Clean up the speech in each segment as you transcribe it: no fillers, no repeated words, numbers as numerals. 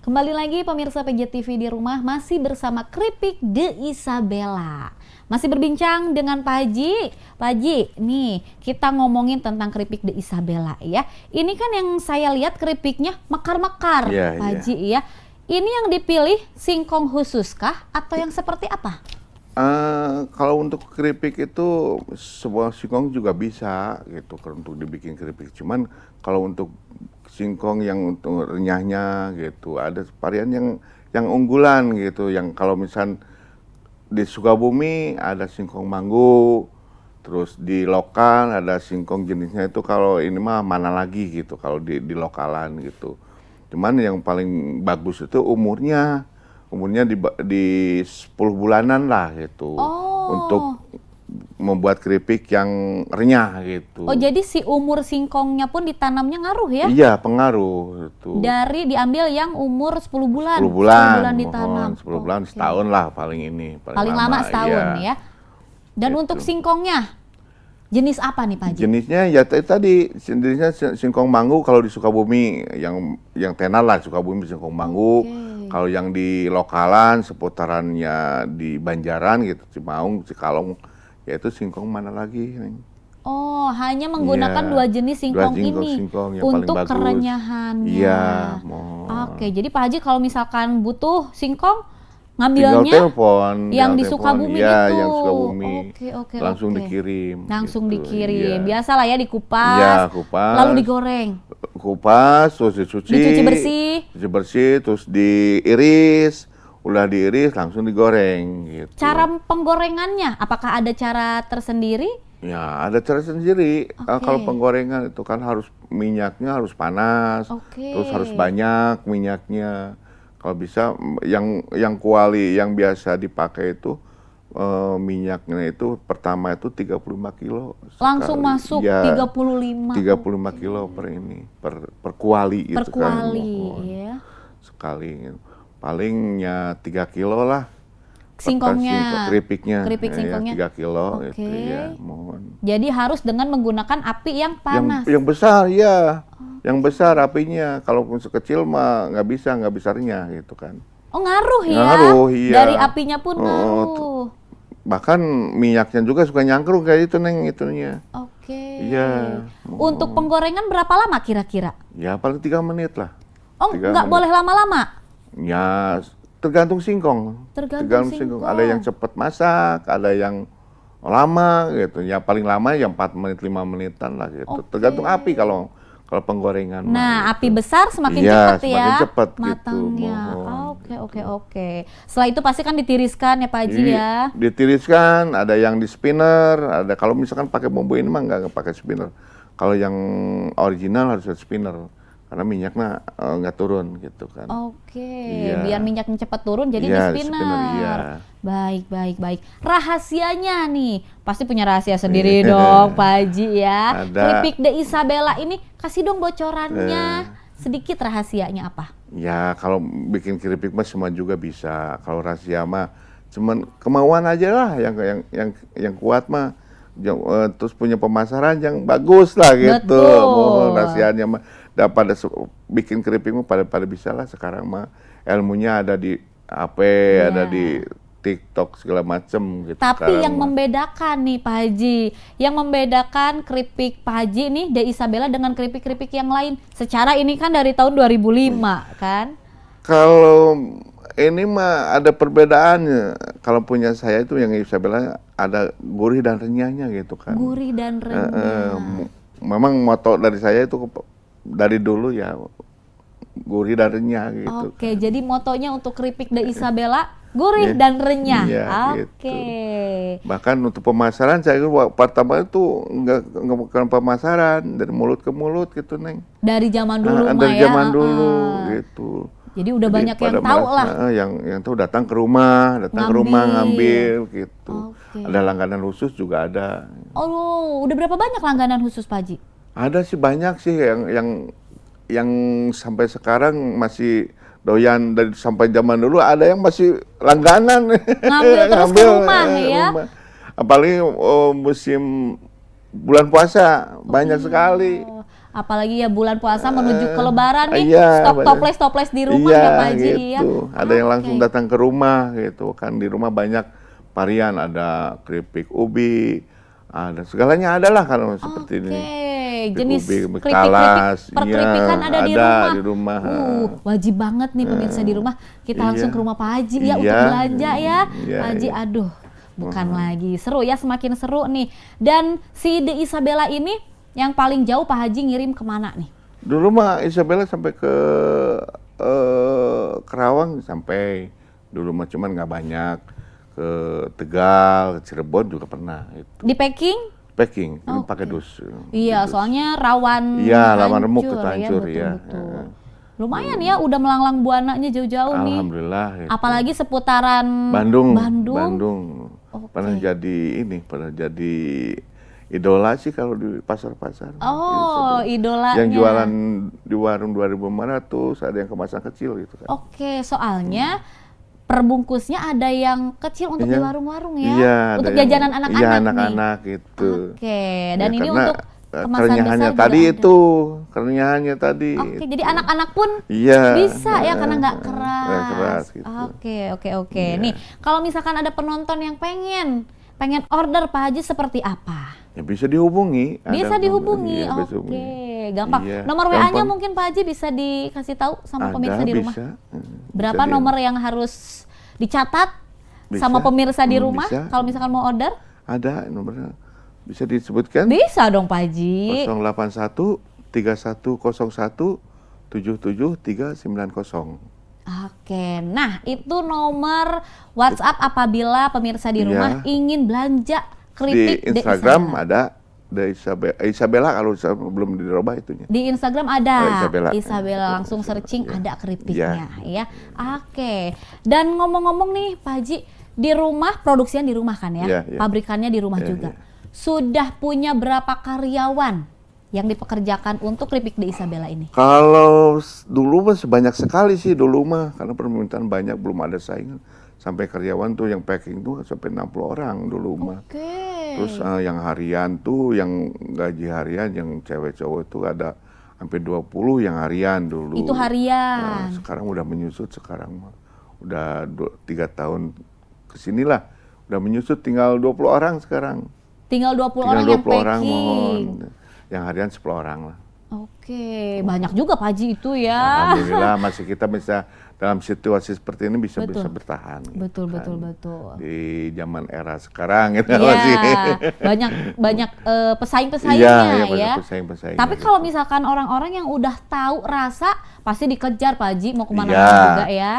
Kembali lagi pemirsa PJTV di rumah, masih bersama Keripik De Isabella. Masih berbincang dengan Pak Haji. Pak Haji, nih kita ngomongin tentang Keripik De Isabella ya. Ini kan yang saya lihat keripiknya mekar-mekar, Pak Haji ya. Ini yang dipilih singkong khusus kah atau yang seperti apa? Kalau untuk keripik itu sebuah singkong juga bisa gitu untuk dibikin keripik. Cuman kalau untuk singkong yang untuk renyahnya gitu ada varian yang unggulan gitu. Yang kalau misal di Sukabumi ada singkong manggu, terus di lokal ada singkong jenisnya itu kalau ini mah mana lagi gitu kalau di lokalan gitu. Cuman yang paling bagus itu umurnya di 10 bulanan lah gitu. Untuk membuat keripik yang renyah gitu. Oh, jadi si umur singkongnya pun ditanamnya ngaruh ya? Iya, pengaruh itu. Dari diambil yang umur 10 bulan. 10 bulan ditanam. 10 bulan setahun lah paling ini. Paling lama setahun ya. Dan gitu. Untuk singkongnya jenis apa nih Pak Haji? Jenisnya ya tadi jenisnya singkong manggu kalau di Sukabumi yang tenar lah Sukabumi singkong manggu. Kalau yang di lokalan seputarannya di Banjaran gitu Cimaung, Cikalong yaitu singkong mana lagi. Oh, hanya menggunakan dua jenis singkong ini untuk kerenyahannya. Iya. Oke, jadi Pak Haji kalau misalkan butuh singkong ngambilnya yang di Sukabumi itu. Yang Sukabumi. Langsung dikirim. Langsung dikirim. Biasalah ya dikupas. Iya, kupas. Lalu digoreng. Kupas, terus dicuci bersih, terus diiris. Udah diiris langsung digoreng gitu. Cara penggorengannya apakah ada cara tersendiri? Ya, ada cara sendiri. Kalau penggorengan itu kan minyaknya harus panas. Terus harus banyak minyaknya. Kalau bisa yang kuali yang biasa dipakai itu minyaknya itu pertama itu 35 kilo. Langsung masuk ya, 35 kilo per kuali itu kan. Per kuali ya. Sekali palingnya 3 kilo lah. Singkongnya. Keripik singkongnya. 3 kilo itu ya, mohon. Jadi harus dengan menggunakan api yang panas. Yang besar ya. Yang besar apinya. Kalau kecil mah nggak bisa renyah gitu kan. Oh, ngaruh ya? Ngaruh, iya. Dari apinya pun ngaruh. Bahkan minyaknya juga suka nyangkrung kayak itu Neng itunya. Iya. Untuk penggorengan berapa lama kira-kira? Ya paling 3 menit lah. Oh, nggak boleh lama-lama? Ya tergantung singkong. Tergantung singkong. Ada yang cepat masak, ada yang lama gitu. Ya paling lama ya 4 menit 5 menitan lah gitu. Tergantung api kalau penggorengan. Nah, api besar semakin cepat ya. Semakin cepat matangnya. Oke. Setelah itu pasti kan ditiriskan ya Pak Haji ya. Ditiriskan, ada yang di spinner, ada kalau misalkan pakai bumbu ini mah nggak pakai spinner. Kalau yang original harus ada spinner. Karena minyaknya nggak turun gitu kan. Biar minyaknya cepat turun jadi di spinner. Baik. Rahasianya nih, pasti punya rahasia sendiri dong Pak Haji ya. Keripik De Isabella ini kasih dong bocorannya. Sedikit rahasianya apa? Ya kalau bikin keripik mah semua juga bisa. Kalau rahasia mah cuman kemauan aja lah yang kuat mah. Terus punya pemasaran yang bagus lah gitu. Mohon rahasianya mah dapat bikin keripik mah pada bisa lah sekarang mah ilmunya ada di HP, ada di TikTok segala macem gitu. Tapi yang membedakan nih Pak Haji, yang membedakan keripik Pak Haji nih De Isabella dengan keripik-keripik yang lain, secara ini kan dari tahun 2005 kan? Kalau ini mah ada perbedaannya. Kalau punya saya itu yang Isabella ada gurih dan renyahnya gitu kan. Gurih dan renyah. Memang moto dari saya itu dari dulu ya gurih dan renyah gitu. Jadi motonya untuk keripik De Isabella gurih dan renyah. Gitu. Bahkan untuk pemasaran saya pertama itu nggak bukan pemasaran dari mulut ke mulut gitu Neng. Dari zaman dulu dari zaman dulu gitu. Jadi udah banyak yang tahu lah. Yang tahu datang ke rumah ngambil gitu. Ada langganan khusus juga ada. Oh, udah berapa banyak langganan khusus Pak Haji? Ada sih banyak sih yang sampai sekarang masih doyan dari sampai zaman dulu ada yang masih langganan ngambil terus ke rumah ya. Apalagi musim bulan puasa banyak sekali. Apalagi ya bulan puasa menuju ke Lebaran nih, Iya, stok banyak. toples di rumah Iya, ya Pak Haji ya. gitu. Ada yang langsung Oke. datang ke rumah gitu kan. Di rumah banyak varian, ada keripik ubi, ada segalanya ada lah kalau seperti ini. Oke, jenis Ubi, keripik-keripik talas, perkeripikan iya, ada di ada rumah. di rumah. Wajib banget nih pemirsa di rumah kita langsung Iya. ke rumah Pak Haji ya untuk Iya. belanja ya. Iya, Pak Haji, iya. aduh, bukan lagi seru ya, semakin seru nih. Dan si De Isabella ini yang paling jauh Pak Haji ngirim kemana nih? Dulu mah Isabella sampai ke Kerawang sampai. Dulu mah cuman nggak banyak. Ke Tegal, ke Cirebon juga pernah itu. Di packing? Packing, ini Oke. pakai dus. Iya, Dus. soalnya rawan Iya, rawan remuk hancur itu hancur, ya, ya. betul-betul. Lumayan ya, udah melanglang buananya jauh-jauh nih. Alhamdulillah. Gitu. Apalagi seputaran Bandung. Bandung. Oke. Pernah jadi idola sih kalau di pasar-pasar. Oh, idolanya. Yang jualan di warung 2.500, ada yang kemasan kecil gitu kan. Oke, soalnya perbungkusnya ada yang kecil untuk Iya. di warung-warung ya. Iya, untuk ada yang- jajanan anak-anak Iya, nih. anak-anak gitu. Oke, dan Ya, ini karena, untuk kemasan kerenyahannya besar tadi juga ada. itu, kerenyahannya tadi. Oke, jadi anak-anak pun Iya. bisa ya karena nggak keras. Nggak keras gitu. Oke. Iya. Nih, kalau misalkan ada penonton yang pengen order Pak Haji seperti apa? Ya bisa dihubungi. Bisa Ada- dihubungi. Iya, bisa Oke, hubungi. gampang. Iya, Nomor WA-nya gampang. mungkin Pak Haji bisa dikasih tahu sama Ada, pemirsa di rumah. bisa. Berapa Bisa nomor yang harus dicatat Bisa. sama pemirsa di rumah Bisa. kalau misalkan mau order? Ada nomornya. Bisa disebutkan? Bisa dong Pak Haji. 081 3101 77390. Oke, nah itu nomor WhatsApp apabila pemirsa di rumah Iya. ingin belanja Di keripik De Instagram Isabella. ada De Isabella kalau belum dirubah itunya. Di Instagram ada Isabella. langsung searching Iya. ada keripiknya ya. Oke. Dan ngomong-ngomong nih Pak Haji, di rumah produksian di rumah kan ya? Iya, iya. Pabrikannya di rumah Iya, juga. iya. Sudah punya berapa karyawan yang dipekerjakan untuk keripik De Isabella ini? Kalau dulu mah sebanyak sekali sih dulu mah, karena permintaan banyak, belum ada saingan. Sampai karyawan tuh yang packing tuh sampai 60 orang dulu mah. Oke. Terus yang harian tuh, yang gaji harian, yang cewek cowok itu ada hampir 20 yang harian dulu. Itu harian. Sekarang udah menyusut sekarang mah. Udah 3 tahun kesinilah. Udah menyusut tinggal 20 orang sekarang. Tinggal 20 Tinggal orang 20 yang orang packing. mohon. Yang harian 10 orang lah. Oke, banyak juga Pak Haji itu ya. Alhamdulillah masih kita bisa dalam situasi seperti ini bisa Betul. bertahan. gitu Betul, kan. betul. Di zaman era sekarang gitu Iya, masih. banyak pesaing-pesaingnya Iya, banyak ya. pesaing-pesaing. Tapi kalau misalkan orang-orang yang udah tahu rasa pasti dikejar Pak Haji mau kemana-mana Iya. juga ya.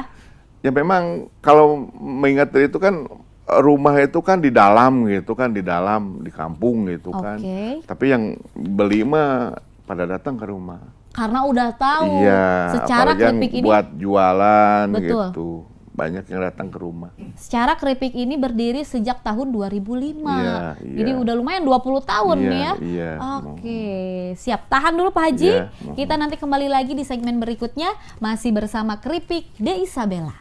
Ya memang kalau mengingat dari itu kan rumah itu kan di dalam gitu kan, di dalam di kampung gitu kan. Oke. Tapi yang beli mah pada datang ke rumah. Karena udah tahu Iya, secara apalagi yang keripik ini buat jualan Betul. gitu. Banyak yang datang ke rumah. secara keripik ini berdiri sejak tahun 2005. Iya, iya. Jadi udah lumayan 20 tahun Iya, nih ya. iya. Oke, siap. Tahan dulu Pak Haji. Iya, mohon. Kita nanti kembali lagi di segmen berikutnya masih bersama Keripik De Isabella.